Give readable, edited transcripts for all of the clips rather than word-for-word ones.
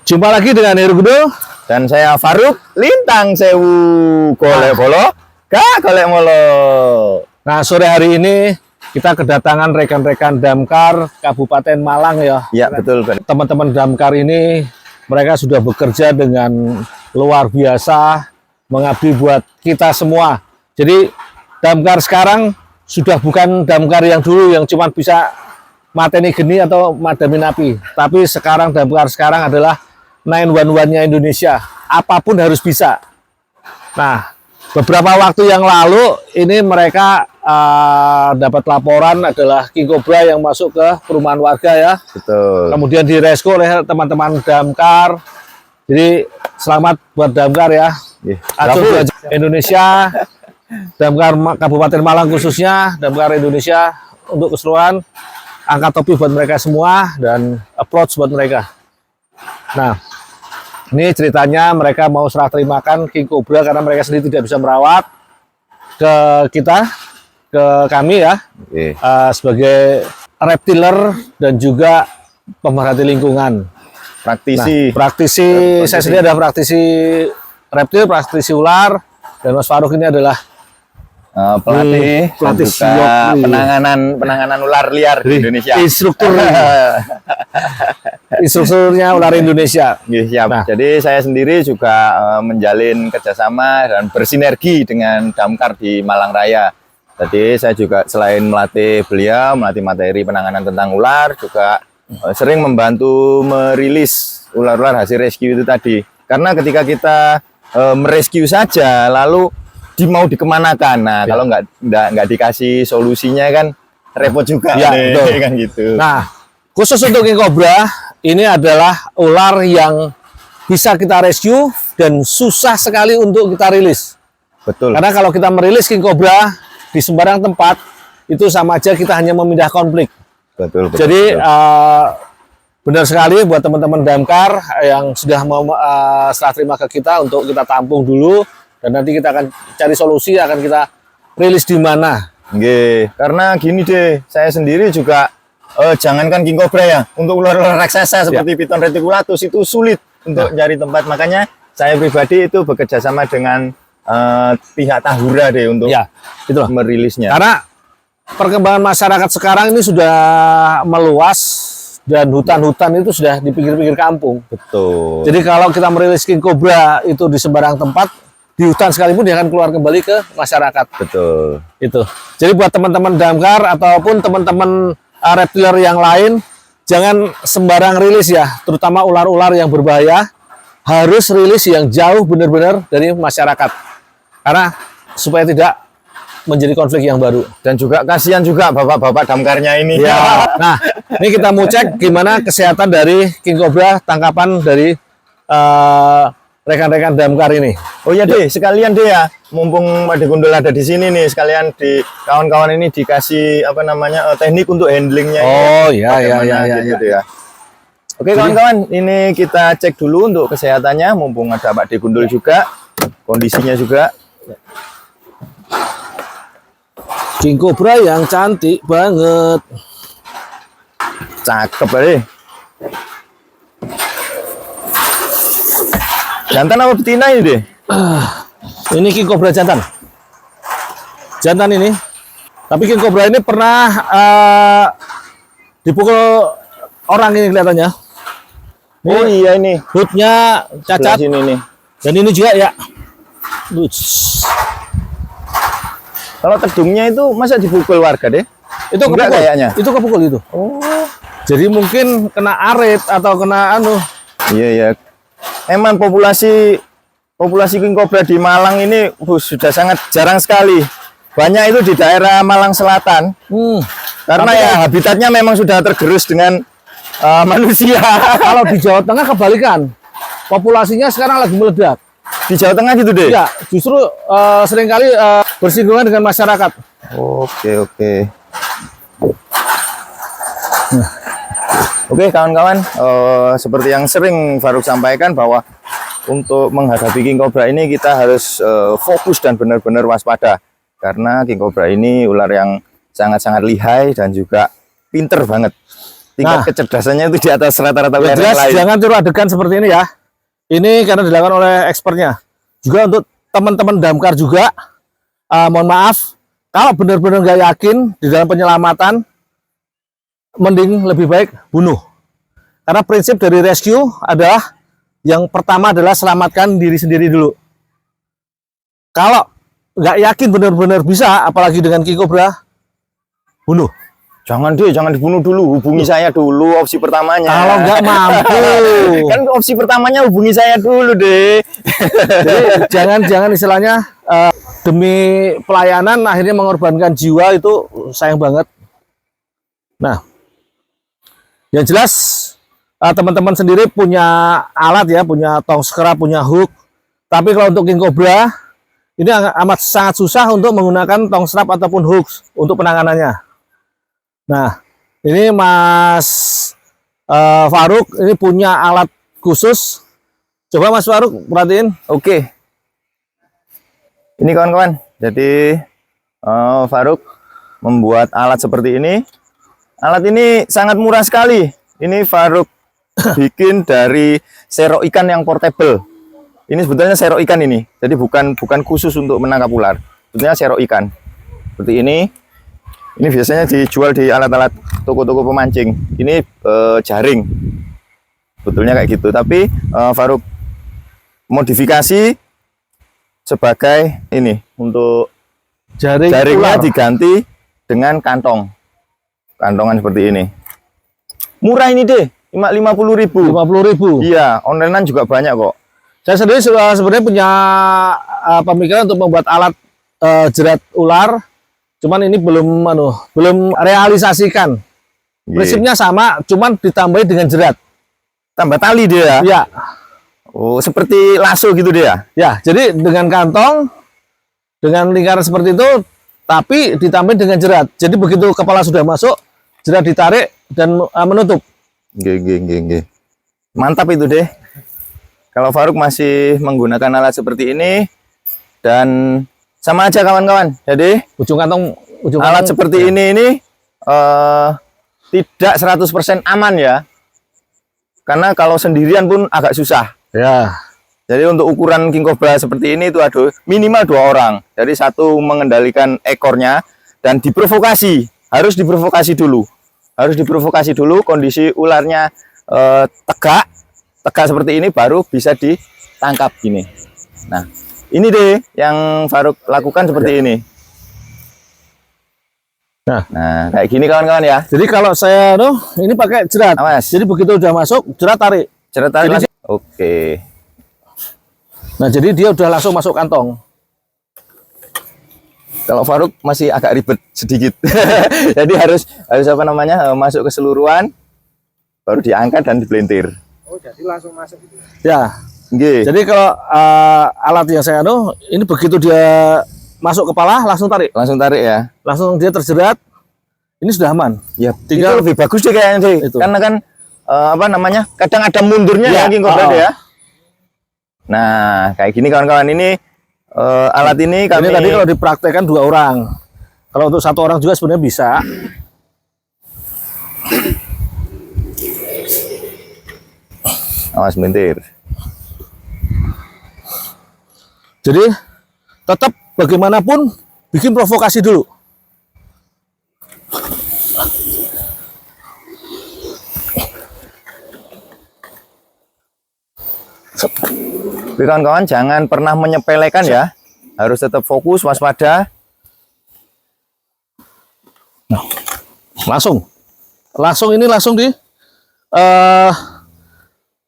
Jumpa lagi dengan Heru Gudo dan saya Faruk Lintang Sewu golek bolo gak golek molo. Nah, sore hari ini kita kedatangan rekan-rekan Damkar Kabupaten Malang ya. Ya, betul. Teman-teman Damkar ini mereka sudah bekerja dengan luar biasa mengabdi buat kita semua. Jadi Damkar sekarang sudah bukan Damkar yang dulu yang cuma bisa mateni geni atau madamin api. Tapi sekarang Damkar sekarang adalah 911-nya Indonesia. Apapun harus bisa. Nah, beberapa waktu yang lalu ini mereka dapat laporan adalah King Cobra yang masuk ke perumahan warga ya. Betul. Kemudian direscue oleh teman-teman Damkar. Jadi selamat buat Damkar ya. Acung Indonesia, Damkar Kabupaten Malang khususnya, Damkar Indonesia untuk keseluruhan. Angkat topi buat mereka semua dan approach buat mereka. Nah, ini ceritanya mereka mau serah terimakan King Cobra karena mereka sendiri tidak bisa merawat ke kita, ke kami ya, sebagai reptiler dan juga pemerhati lingkungan. Praktisi. Nah, praktisi, saya sendiri adalah praktisi reptil, praktisi ular, dan Mas Faruk ini adalah pelatih juga penanganan ular liar di Indonesia. Instrukturnya ular Indonesia. Siap. Nah, jadi saya sendiri juga menjalin kerjasama dan bersinergi dengan Damkar di Malang Raya. Jadi saya juga selain melatih beliau, melatih materi penanganan tentang ular, juga sering membantu merilis ular-ular hasil rescue itu tadi. Karena ketika kita merescue saja, lalu mau dikemanakan. Nah, kalau nggak dikasih solusinya kan repot juga ya, nih, kan gitu. Nah, khusus untuk King Cobra ini adalah ular yang bisa kita rescue dan susah sekali untuk kita rilis. Betul. Karena kalau kita merilis King Cobra di sembarang tempat itu sama aja kita hanya memindah konflik. Betul. Jadi benar sekali buat teman-teman Damkar yang sudah mau serah terima ke kita untuk kita tampung dulu. Dan nanti kita akan cari solusi, akan kita rilis di mana. Nggih, karena gini deh, saya sendiri juga jangankan King Cobra ya, untuk ular-ular raksasa seperti Piton reticulatus itu sulit untuk cari tempat. Makanya saya pribadi itu bekerja sama dengan pihak Tahura deh untuk merilisnya. Karena perkembangan masyarakat sekarang ini sudah meluas dan hutan-hutan itu sudah di pinggir-pinggir kampung. Betul. Jadi kalau kita merilis King Cobra itu di sembarang tempat, di hutan sekalipun dia akan keluar kembali ke masyarakat. Betul. Itu. Jadi buat teman-teman Damkar ataupun teman-teman reptiler yang lain, jangan sembarang rilis ya, terutama ular-ular yang berbahaya, harus rilis yang jauh benar-benar dari masyarakat. Karena supaya tidak menjadi konflik yang baru. Dan juga kasihan juga bapak-bapak damkarnya ini. Ya. Nah, ini kita mau cek gimana kesehatan dari King Cobra tangkapan dari rekan-rekan Damkar ini. Oh iya deh, sekalian deh ya, mumpung Pak Gundul ada di sini nih, sekalian di kawan-kawan ini dikasih apa namanya teknik untuk handlingnya. Oh iya gitu ya. Oke kawan-kawan, ini kita cek dulu untuk kesehatannya, mumpung ada Pak Gundul juga, kondisinya juga. King Cobra yang cantik banget. Cakep deh. Jantan apa betina ini deh? Ini King Cobra jantan. Jantan ini. Tapi King Cobra ini pernah dipukul orang ini kelihatannya. Oh iya ini. Hoodnya cacat. Sini nih. Dan ini juga ya. Kalau tedungnya itu masa dipukul warga deh? Itu kepukul kayaknya. Itu kepukul itu. Oh. Jadi mungkin kena arit atau kena anu. Iya. Emang populasi King Cobra di Malang ini sudah sangat jarang sekali. Banyak itu di daerah Malang Selatan. Karena ya habitatnya memang sudah tergerus dengan manusia. Kalau di Jawa Tengah kebalikan. Populasinya sekarang lagi meledak. Di Jawa Tengah gitu deh? Ya, justru seringkali bersinggungan dengan masyarakat. Oke. Oke kawan-kawan, seperti yang sering Faruk sampaikan bahwa untuk menghadapi King Cobra ini kita harus fokus dan benar-benar waspada. Karena King Cobra ini ular yang sangat-sangat lihai dan juga pinter banget. tingkat kecerdasannya itu di atas rata-rata Ya, ular yang jelas lain. jangan tiru adegan seperti ini ya. Ini karena dilakukan oleh expertnya. Juga untuk teman-teman damkar juga, mohon maaf, kalau benar-benar nggak yakin di dalam penyelamatan, mending lebih baik bunuh. Karena prinsip dari rescue adalah yang pertama adalah selamatkan diri sendiri dulu. Kalau nggak yakin benar-benar bisa, apalagi dengan King Cobra, bunuh. Jangan deh, jangan dibunuh dulu. Hubungi saya dulu opsi pertamanya. Kalau nggak mampu, Kan opsi pertamanya hubungi saya dulu deh. jadi jangan istilahnya demi pelayanan akhirnya mengorbankan jiwa, itu sayang banget. Nah, yang jelas teman-teman sendiri punya alat ya, punya tong scrap, punya hook. Tapi kalau untuk King Cobra ini amat sangat susah untuk menggunakan tong strap ataupun hooks untuk penanganannya. Nah, ini Mas Faruk ini punya alat khusus. Coba Mas Faruk perhatiin. Oke. Ini kawan-kawan. Jadi Faruk membuat alat seperti ini. Alat ini sangat murah sekali. Ini Faruk bikin dari sero ikan yang portable. Ini sebetulnya sero ikan ini. Jadi bukan khusus untuk menangkap ular. Sebetulnya sero ikan. Seperti ini. Ini biasanya dijual di alat-alat toko-toko pemancing. Ini jaring. Sebetulnya kayak gitu. Tapi Faruk modifikasi sebagai ini untuk jaringnya ular. diganti dengan kantong. Kantongan seperti ini. Murah ini deh. 50.000. 50.000. Iya, onlinean juga banyak kok. Saya sendiri sebenarnya punya pemikiran untuk membuat alat jerat ular, cuman ini belum realisasikan. Prinsipnya sama, cuman ditambahin dengan jerat. Tambah tali dia. Ya, Oh, seperti lasso gitu dia. ya. Jadi dengan kantong, dengan lingkaran seperti itu, tapi ditambahin dengan jerat. Jadi begitu kepala sudah masuk, jerat ditarik dan menutup. Nggih. Mantap itu deh. Kalau Faruk masih menggunakan alat seperti ini dan sama aja kawan-kawan. Jadi Ujung kantong, alat seperti ini tidak 100% aman ya. Karena kalau sendirian pun agak susah. Ya. Jadi untuk ukuran King Cobra seperti ini itu minimal 2 orang. Jadi satu mengendalikan ekornya dan diprovokasi. Harus diprovokasi dulu. Harus diprovokasi dulu, kondisi ularnya tegak seperti ini baru bisa ditangkap gini. Nah, ini deh yang Faruk lakukan seperti ini. Nah, kayak gini kawan-kawan ya. Jadi kalau saya ini pakai jerat. Awas. Jadi begitu udah masuk, jerat tarik. Jerat tarik Jadi- langsung. Oke. Nah, jadi dia udah langsung masuk kantong. Kalau Faruk masih agak ribet sedikit. Jadi harus apa namanya? Masuk keseluruhan baru diangkat dan dipelintir. Oh, jadi langsung masuk gitu. Ya. Nggih. Jadi kalau alat yang saya ini begitu dia masuk kepala langsung tarik. Langsung tarik ya. Langsung dia terjerat. Ini sudah aman. Ya, Tinggal- itu lebih bagus deh kayaknya deh. Itu. Karena kan apa namanya? Kadang ada mundurnya Ya, ya King Cobra ya. Nah, kayak gini kawan-kawan, ini alat ini kami Ini tadi kalau dipraktekkan 2 orang. Kalau untuk 1 orang juga sebenarnya bisa. awas bentar. Jadi tetap bagaimanapun bikin provokasi dulu. Tapi kawan-kawan jangan pernah menyepelekan ya. Harus tetap fokus, waspada. Langsung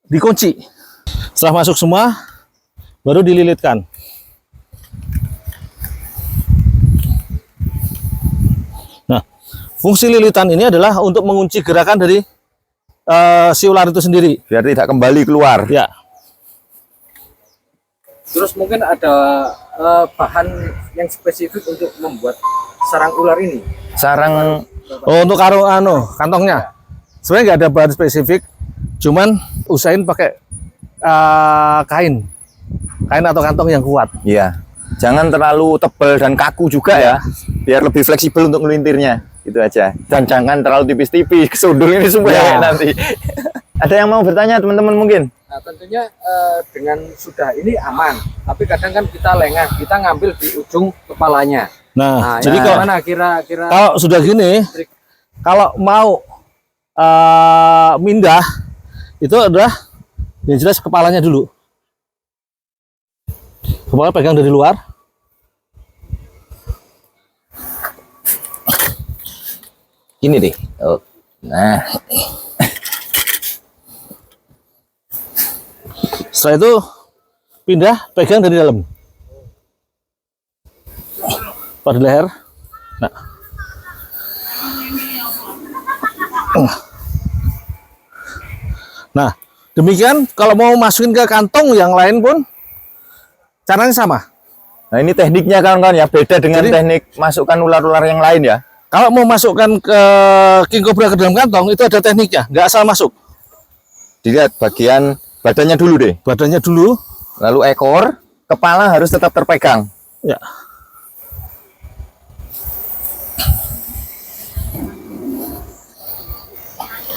dikunci. Setelah masuk semua, baru dililitkan. Nah, fungsi lilitan ini adalah untuk mengunci gerakan dari si ular itu sendiri. Biar tidak kembali keluar. Ya, Terus mungkin ada bahan yang spesifik untuk membuat sarang ular ini. Sarang oh, untuk kantongnya. Sebenarnya nggak ada bahan spesifik, cuman usahain pakai kain atau kantong yang kuat. ya. Jangan terlalu tebal dan kaku juga ya. Biar lebih fleksibel untuk melintirnya. Itu aja. Dan jangan terlalu tipis-tipis, kesundul ini semua Ya. nanti. Ada yang mau bertanya teman-teman mungkin? Nah, tentunya dengan sudah ini aman, tapi kadang kan kita lengah, kita ngambil di ujung kepalanya. Nah, Jadi jadi kalau gimana kira-kira kalau sudah gini, kalau mau mindah itu adalah yang jelas kepalanya dulu. Kepala pegang dari luar. Ini deh. Oh. Nah, Setelah itu pindah, pegang dari dalam. Pada leher. Nah. Nah, demikian kalau mau masukin ke kantong yang lain pun caranya sama. nah ini tekniknya kawan-kawan ya, beda dengan Jadi- teknik masukkan ular-ular yang lain ya. Kalau mau masukkan ke king cobra ke dalam kantong itu ada tekniknya, nggak asal masuk. Dilihat bagian badannya dulu deh. Badannya dulu, Lalu ekor, kepala harus tetap terpegang. ya.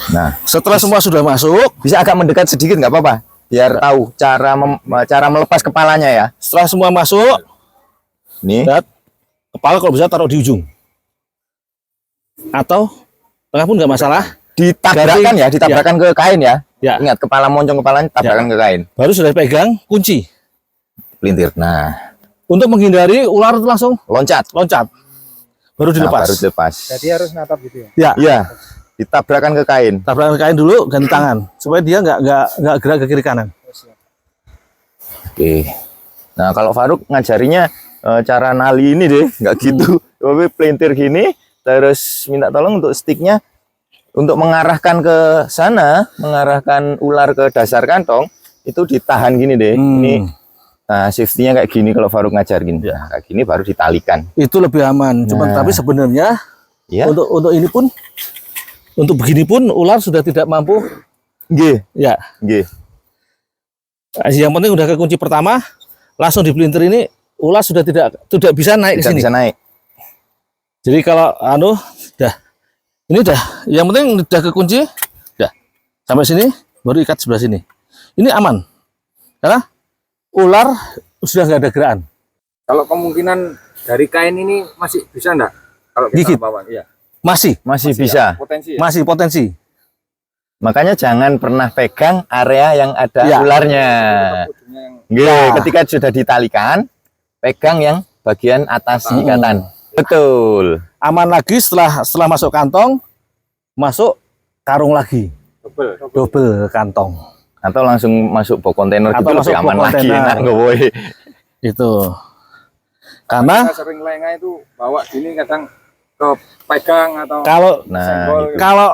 Nah, Setelah semua sudah masuk, bisa agak mendekat sedikit nggak apa-apa, biar tahu cara melepas kepalanya ya. setelah semua masuk, Nih, lihat kepala kalau bisa taruh di ujung, atau tengah pun nggak masalah. ditabrakkan ya, ditabrakkan ke kain ya. Ya, Ingat kepala moncong kepalanya tabrakan ke kain. baru sudah pegang kunci. Pelintir. Nah, Untuk menghindari ular itu langsung loncat. loncat, baru Nah, dilepas. baru dilepas. jadi harus natap gitu ya. Ya, Iya, ditabrakkan ke kain. tabrakan kain dulu, ganti tangan supaya dia nggak gerak ke kiri kanan. Oke. Nah, kalau Faruk ngajarinya cara nali ini deh, nggak gitu. Tapi pelintir gini, terus minta tolong untuk sticknya untuk mengarahkan ke sana, mengarahkan ular ke dasar kantong, itu ditahan gini deh. Ini nah, safety-nya kayak gini kalau Faruk ngajar gini. Ya. Nah, kayak gini baru ditalikan. Itu lebih aman. Cuman Nah. tapi sebenarnya Ya. untuk ini pun, untuk begini pun ular sudah tidak mampu. Nggih, Ya, nggih. yang penting udah ke kunci pertama, langsung di pelintir ini ular sudah tidak bisa naik ke Tidak sini. bisa naik. Jadi kalau dah ini dah, yang penting udah ke kunci, dah sampai sini baru ikat sebelah sini. Ini aman karena ular sudah nggak ada gerakan. Kalau kemungkinan dari kain ini masih bisa enggak? Kalau kita Gigit. bawa, iya. Masih Masih Masih bisa. ya, potensi ya? masih potensi. Makanya jangan pernah pegang area yang ada Ya. ularnya. Ujungnya yang Nggih, Ya. ketika sudah ditalikan, pegang yang bagian atas ikatan. Betul. Aman lagi setelah masuk kantong, masuk karung lagi, double. double kantong. Atau langsung masuk bak kontainer Atau gitu masuk lebih aman bak lagi. kontainer. Nah, nggak boleh. Itu karena Kita sering lengah itu bawa gini kadang kepegang atau kalau Nah, senggol gitu. gitu. kalau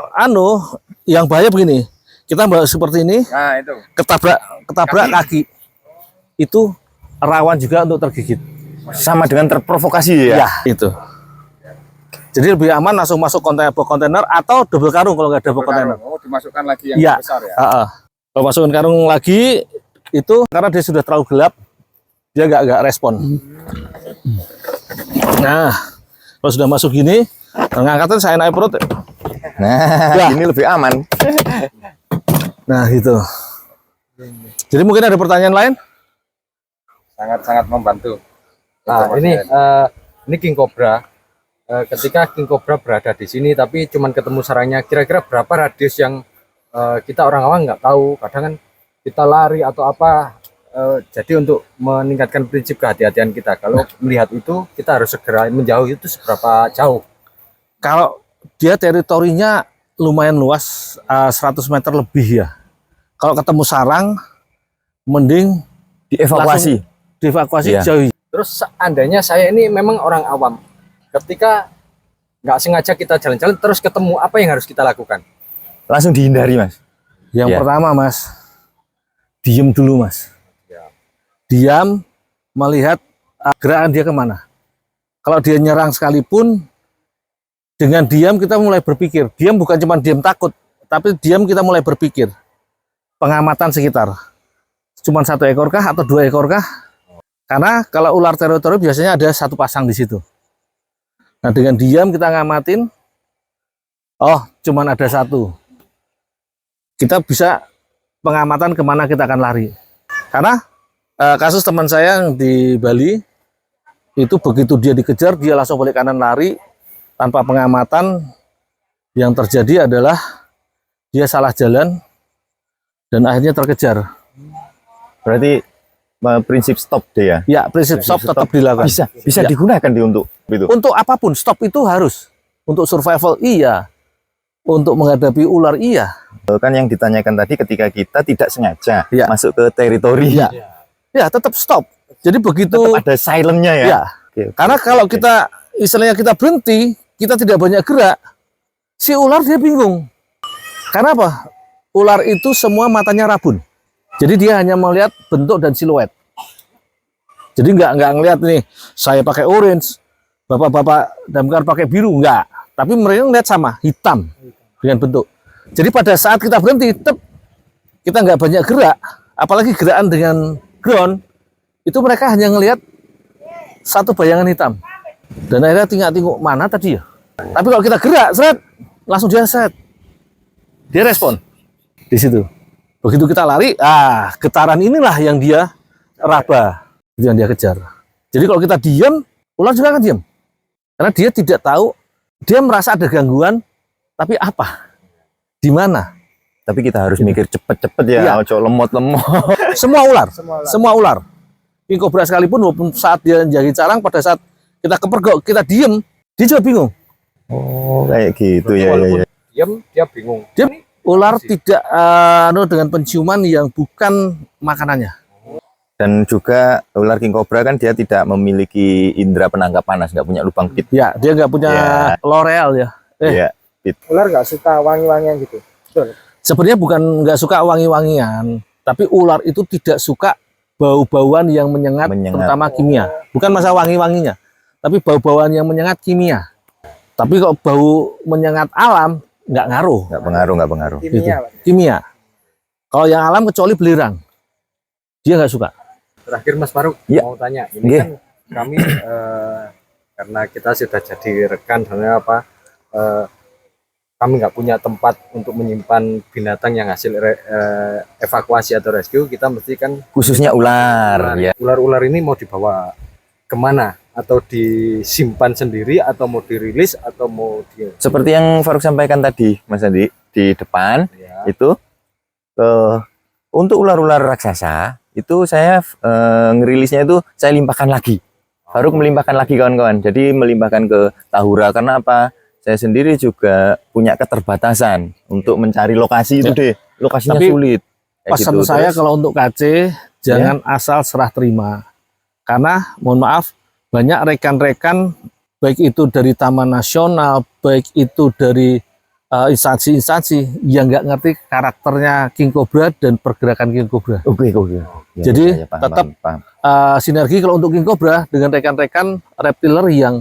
yang bahaya begini, kita bawa seperti ini, Nah, itu. ketabrak kaki, itu rawan juga untuk tergigit. Sama dengan terprovokasi ya. Ya, itu. Jadi lebih aman langsung masuk kontainer atau double karung kalau nggak ada box kontainer. Oh, dimasukkan lagi yang Iya. besar ya. Kalau masukin karung lagi itu karena dia sudah terlalu gelap, dia nggak respon. Nah, kalau sudah masuk gini, ngangkatnya saya naik perut. Nah, Ya. ini lebih aman. Nah, gitu. Jadi mungkin ada pertanyaan lain? Sangat-sangat membantu. Nah, ini King Cobra. Ketika King Cobra berada di sini, tapi cuman ketemu sarangnya, kira-kira berapa radius yang kita orang awam nggak tahu. Kadang kan kita lari atau apa. Jadi untuk meningkatkan prinsip kehati-hatian kita, kalau melihat itu kita harus segera menjauh. Itu seberapa jauh? Kalau dia teritorinya lumayan luas, 100 meter lebih ya. Kalau ketemu sarang, mending Dievakuasi. dievakuasi Iya. jauh. Terus seandainya saya ini memang orang awam, ketika nggak sengaja kita jalan-jalan terus ketemu, apa yang harus kita lakukan? Langsung dihindari, Mas. Yang Iya. pertama, Mas, diem dulu, Mas. Ya. Diam, melihat gerakan dia kemana. Kalau dia nyerang sekalipun, dengan diam kita mulai berpikir. Diam bukan cuma diam takut, tapi diam kita mulai berpikir. Pengamatan sekitar. Cuma 1 ekor kah atau 2 ekor kah? Karena kalau ular teritori biasanya ada 1 pasang di situ. Nah, dengan diam kita ngamatin, Oh, cuman ada satu. Kita bisa pengamatan kemana kita akan lari. Karena kasus teman saya yang di Bali, itu begitu dia dikejar, dia langsung balik kanan lari, tanpa pengamatan. Yang terjadi adalah dia salah jalan, dan akhirnya terkejar. Berarti prinsip stop dia. Ya, prinsip stop tetap dilakukan. Bisa Ya. digunakan untuk itu. Untuk apapun, stop itu harus. Untuk survival, iya. Untuk menghadapi ular, iya. Kan yang ditanyakan tadi ketika kita tidak sengaja Ya. masuk ke teritori. Ya, ya tetap stop. Jadi begitu, Tetap ada silentnya ya. ya. Oke. Karena kalau kita, istilahnya kita berhenti, kita tidak banyak gerak, si ular dia bingung. Karena apa? Ular itu semua matanya rabun. Jadi dia hanya melihat bentuk dan siluet. Jadi nggak ngelihat nih, saya pakai orange, bapak-bapak damkar pakai biru, nggak. Tapi mereka ngelihat sama, hitam dengan bentuk. Jadi pada saat kita berhenti, kita nggak banyak gerak, apalagi gerakan dengan ground, itu mereka hanya ngelihat satu bayangan hitam. Dan akhirnya tinggal-tinggal mana tadi ya. Tapi kalau kita gerak, seret, langsung dia set. Dia respon di situ. Begitu kita lari, getaran inilah yang dia raba, itu yang dia kejar. Jadi kalau kita diam, ular juga akan diam. Karena dia tidak tahu, dia merasa ada gangguan, tapi apa? Di mana? Tapi kita harus mikir cepet-cepet ya, Iya. ojo lemot-lemot. Semua ular. King cobra sekalipun, walaupun saat dia jadi carang, pada saat kita kepergok, kita diem, dia juga bingung. Oh, kayak gitu Berarti ya, walaupun ya. diam, dia bingung. Dia ular tidak dengan penciuman yang bukan makanannya. Dan juga ular king cobra kan dia tidak memiliki indera penangkap panas, nggak punya lubang pit. Ya, dia nggak punya Ya. L'Oreal ya. Iya. Ular nggak suka wangi-wangian gitu. Betul. Sebenarnya bukan nggak suka wangi-wangian, tapi ular itu tidak suka bau-bauan yang menyengat, terutama kimia. Bukan masalah wangi-wanginya, tapi bau-bauan yang menyengat kimia. Tapi kalau bau menyengat alam, nggak ngaruh. Nggak pengaruh. Kimia, Pak. Kimia. Kalau yang alam kecuali belerang, dia nggak suka. Terakhir Mas Faruk, Ya. mau tanya. Ini Nggih. kan kami karena kita sudah jadi rekan, karena apa? Kami nggak punya tempat untuk menyimpan binatang yang hasil evakuasi atau rescue. Kita mesti kan Khususnya ular, ya. ular-ular ini mau dibawa kemana? Atau disimpan sendiri, atau mau dirilis, atau mau di Seperti yang Faruk sampaikan tadi, Mas Andi, di depan ya. itu untuk ular-ular raksasa itu saya ngerilisnya itu saya limpahkan lagi. Faruk melimpahkan lagi kawan-kawan. Jadi melimpahkan ke Tahura karena apa? Saya sendiri juga punya keterbatasan untuk mencari lokasi itu Ya. deh. Lokasinya Tapi sulit. Kayak Pesan gitu. saya Terus, kalau untuk KC, jangan asal serah terima. Karena mohon maaf, banyak rekan-rekan baik itu dari Taman Nasional, baik itu dari instansi-instansi yang nggak ngerti karakternya King Cobra dan pergerakan King Cobra. oke. Ya, Jadi, ya, paham, tetap paham. Sinergi kalau untuk King Cobra dengan rekan-rekan reptiler yang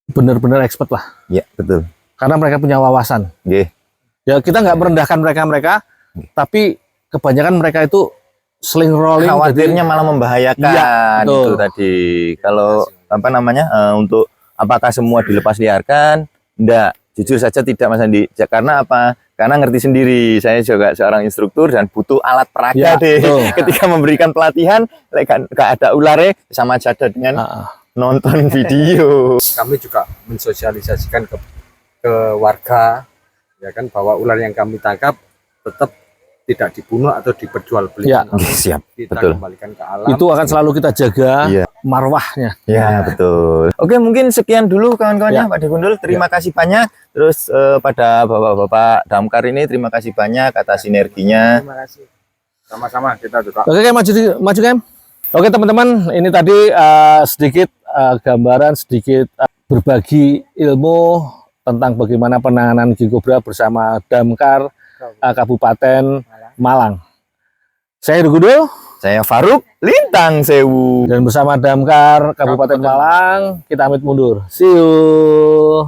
benar-benar expert lah. Ya, betul. Karena mereka punya wawasan. Nggih. Ya kita nggak merendahkan mereka, tapi kebanyakan mereka itu sling rolling. Khawatirnya malah membahayakan Iya, itu betul. tadi. Kalau apa namanya untuk apakah semua dilepas liarkan? Enggak, jujur saja tidak Mas Andi. Karena apa? Karena ngerti sendiri. Saya juga seorang instruktur dan butuh alat peraga Ya, deh. betul. Ketika memberikan pelatihan, nggak ada ularnya sama aja dengan nonton video. Kami juga mensosialisasikan ke warga, ya kan, bahwa ular yang kami tangkap tetap tidak dibunuh atau Ya. diperjualbelikan. Siap, Kita betul. kembalikan ke alam. Itu akan selalu kita jaga Iya. marwahnya. Ya, betul. Oke, mungkin sekian dulu kawan-kawannya Ya. Pak Dekundul. Terima kasih banyak. Terus pada Bapak-bapak Damkar ini terima kasih banyak atas sinerginya. Terima kasih. Sama-sama kita juga. Oke, maju Kem. Oke teman-teman, ini tadi sedikit gambaran, sedikit berbagi ilmu tentang bagaimana penanganan King Cobra bersama Damkar Kabupaten Malang. Saya Heru Gudul Saya Faruk Lintang Sewu. dan bersama Damkar Kabupaten Malang kita pamit mundur. See you.